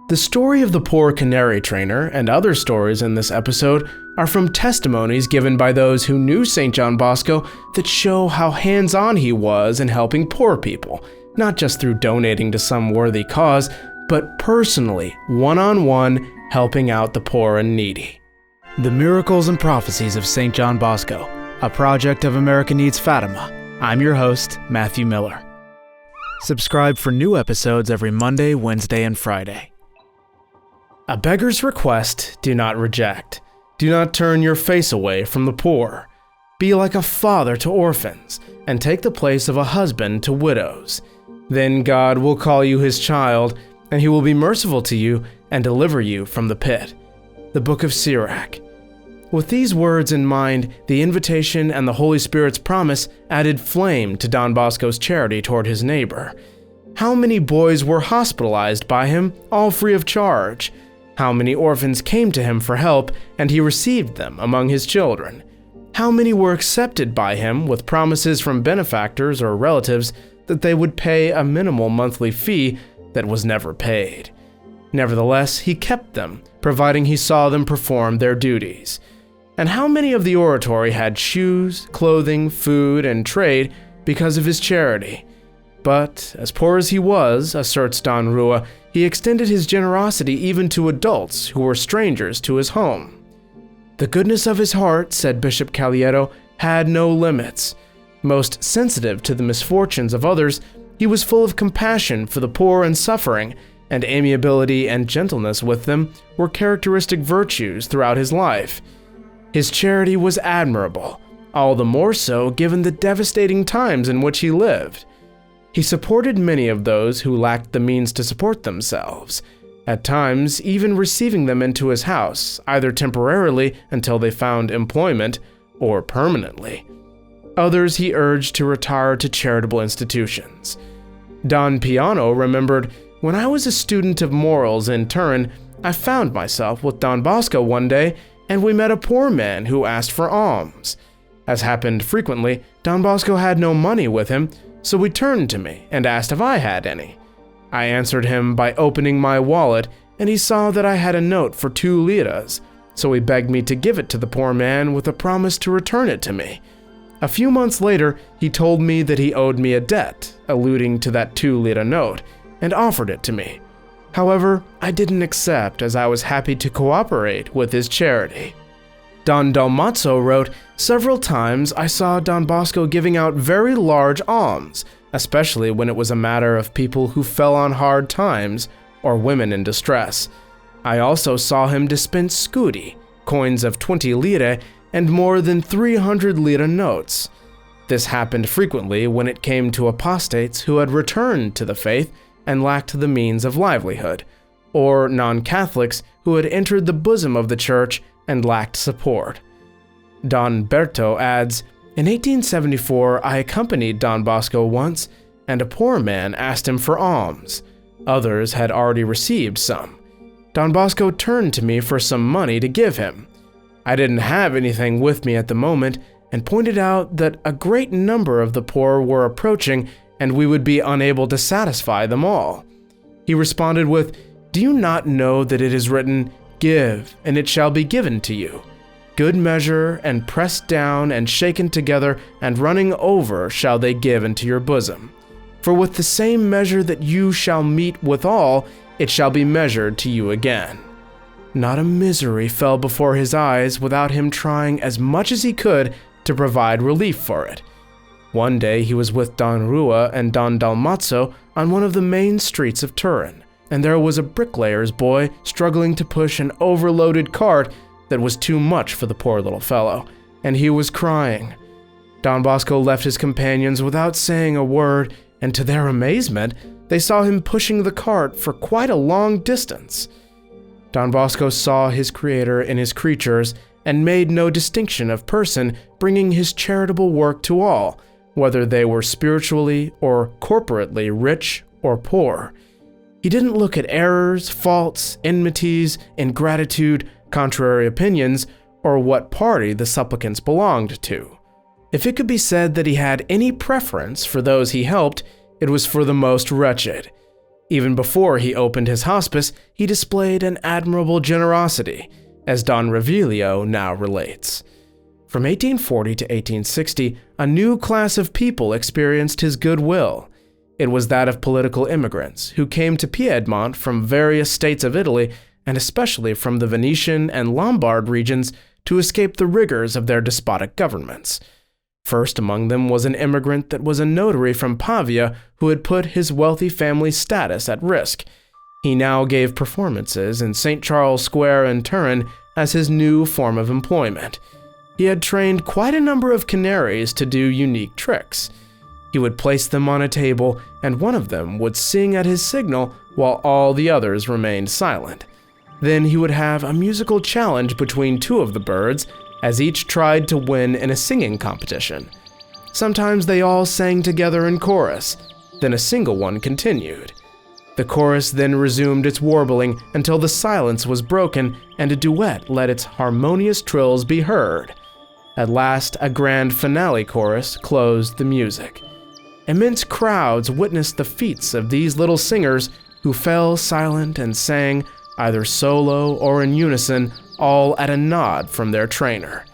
The story of the poor canary trainer and other stories in this episode are from testimonies given by those who knew St. John Bosco that show how hands-on he was in helping poor people, not just through donating to some worthy cause, but personally, one-on-one, helping out the poor and needy. The Miracles and Prophecies of St. John Bosco, a project of America Needs Fatima. I'm your host, Matthew Miller. Subscribe for new episodes every Monday, Wednesday, and Friday. A beggar's request, do not reject. Do not turn your face away from the poor. Be like a father to orphans, and take the place of a husband to widows. Then God will call you his child, and he will be merciful to you and deliver you from the pit. The Book of Sirach. With these words in mind, the invitation and the Holy Spirit's promise added flame to Don Bosco's charity toward his neighbor. How many boys were hospitalized by him, all free of charge? How many orphans came to him for help, and he received them among his children? How many were accepted by him with promises from benefactors or relatives that they would pay a minimal monthly fee that was never paid? Nevertheless, he kept them, providing he saw them perform their duties. And how many of the oratory had shoes, clothing, food, and trade because of his charity? But, as poor as he was, asserts Don Rua, he extended his generosity even to adults who were strangers to his home. The goodness of his heart, said Bishop Caliero, had no limits. Most sensitive to the misfortunes of others, he was full of compassion for the poor and suffering, and amiability and gentleness with them were characteristic virtues throughout his life. His charity was admirable, all the more so given the devastating times in which he lived. He supported many of those who lacked the means to support themselves, at times even receiving them into his house, either temporarily until they found employment, or permanently. Others he urged to retire to charitable institutions. Don Piano remembered, "When I was a student of morals in Turin, I found myself with Don Bosco one day, and we met a poor man who asked for alms. As happened frequently, Don Bosco had no money with him, so he turned to me and asked if I had any. I answered him by opening my wallet, and he saw that I had a note for 2 liras, so he begged me to give it to the poor man with a promise to return it to me. A few months later, he told me that he owed me a debt, alluding to that 2 lira note, and offered it to me. However, I didn't accept, as I was happy to cooperate with his charity." Don Dalmazzo wrote, "Several times I saw Don Bosco giving out very large alms, especially when it was a matter of people who fell on hard times or women in distress. I also saw him dispense scudi, coins of 20 lire, and more than 300 lira notes. This happened frequently when it came to apostates who had returned to the faith and lacked the means of livelihood, or non-Catholics who had entered the bosom of the church and lacked support." Don Berto adds, "In 1874, I accompanied Don Bosco once, and a poor man asked him for alms. Others had already received some. Don Bosco turned to me for some money to give him. I didn't have anything with me at the moment, and pointed out that a great number of the poor were approaching and we would be unable to satisfy them all. He responded with, 'Do you not know that it is written, Give, and it shall be given to you. Good measure, and pressed down, and shaken together, and running over shall they give into your bosom. For with the same measure that you shall meet withal, it shall be measured to you again.' Not a misery fell before his eyes without him trying as much as he could to provide relief for it. One day he was with Don Rua and Don Dalmazzo on one of the main streets of Turin, and there was a bricklayer's boy struggling to push an overloaded cart that was too much for the poor little fellow, and he was crying. Don Bosco left his companions without saying a word, and to their amazement, they saw him pushing the cart for quite a long distance. Don Bosco saw his Creator in his creatures and made no distinction of person, bringing his charitable work to all, whether they were spiritually or corporately rich or poor. He didn't look at errors, faults, enmities, ingratitude, contrary opinions, or what party the supplicants belonged to. If it could be said that he had any preference for those he helped, it was for the most wretched. Even before he opened his hospice, he displayed an admirable generosity, as Don Revilio now relates. From 1840 to 1860, a new class of people experienced his goodwill. It was that of political immigrants who came to Piedmont from various states of Italy, and especially from the Venetian and Lombard regions, to escape the rigors of their despotic governments. First among them was an immigrant that was a notary from Pavia who had put his wealthy family's status at risk. He now gave performances in St. Charles Square in Turin as his new form of employment. He had trained quite a number of canaries to do unique tricks. He would place them on a table, and one of them would sing at his signal while all the others remained silent. Then he would have a musical challenge between two of the birds, as each tried to win in a singing competition. Sometimes they all sang together in chorus, then a single one continued. The chorus then resumed its warbling until the silence was broken and a duet let its harmonious trills be heard. At last, a grand finale chorus closed the music. Immense crowds witnessed the feats of these little singers who fell silent and sang, either solo or in unison, all at a nod from their trainer.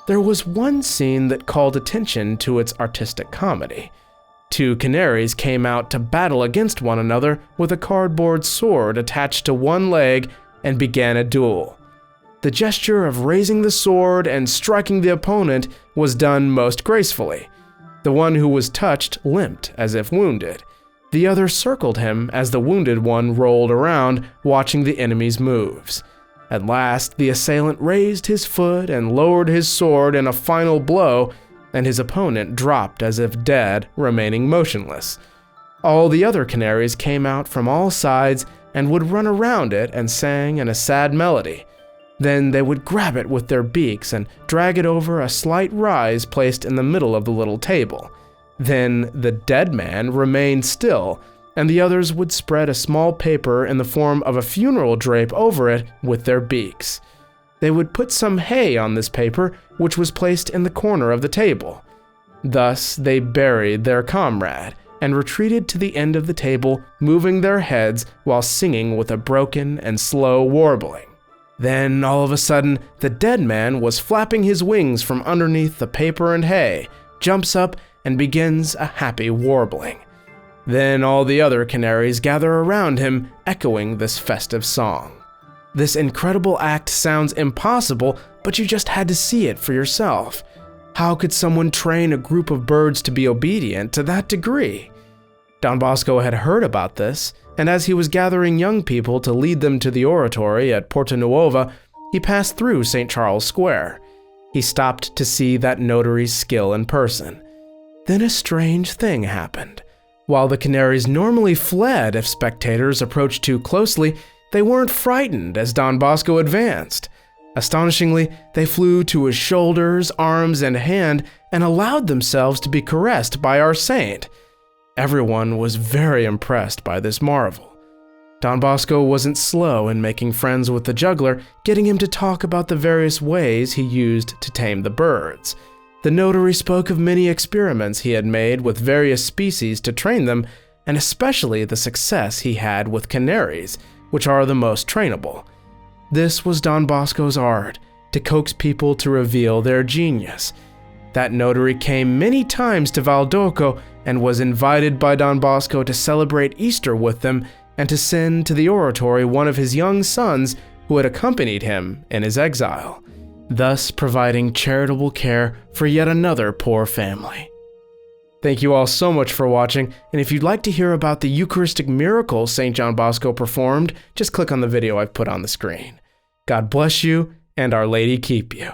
There was one scene that called attention to its artistic comedy. Two canaries came out to battle against one another with a cardboard sword attached to one leg and began a duel. The gesture of raising the sword and striking the opponent was done most gracefully. The one who was touched limped as if wounded. The other circled him as the wounded one rolled around, watching the enemy's moves. At last, the assailant raised his foot and lowered his sword in a final blow, and his opponent dropped as if dead, remaining motionless. All the other canaries came out from all sides and would run around it and sang in a sad melody. Then they would grab it with their beaks and drag it over a slight rise placed in the middle of the little table. Then the dead man remained still, and the others would spread a small paper in the form of a funeral drape over it with their beaks. They would put some hay on this paper, which was placed in the corner of the table. Thus they buried their comrade and retreated to the end of the table, moving their heads while singing with a broken and slow warbling. Then, all of a sudden, the dead man was flapping his wings from underneath the paper and hay, jumps up, and begins a happy warbling. Then all the other canaries gather around him, echoing this festive song. This incredible act sounds impossible, but you just had to see it for yourself. How could someone train a group of birds to be obedient to that degree? Don Bosco had heard about this, and as he was gathering young people to lead them to the oratory at Porta Nuova, he passed through St. Charles Square. He stopped to see that notary's skill in person. Then a strange thing happened. While the canaries normally fled if spectators approached too closely, they weren't frightened as Don Bosco advanced. Astonishingly, they flew to his shoulders, arms, and hand and allowed themselves to be caressed by our saint. Everyone was very impressed by this marvel. Don Bosco wasn't slow in making friends with the juggler, getting him to talk about the various ways he used to tame the birds. The notary spoke of many experiments he had made with various species to train them, and especially the success he had with canaries, which are the most trainable. This was Don Bosco's art, to coax people to reveal their genius. That notary came many times to Valdocco and was invited by Don Bosco to celebrate Easter with them and to send to the oratory one of his young sons who had accompanied him in his exile, thus providing charitable care for yet another poor family. Thank you all so much for watching, and if you'd like to hear about the Eucharistic miracle St. John Bosco performed, just click on the video I've put on the screen. God bless you, and Our Lady keep you.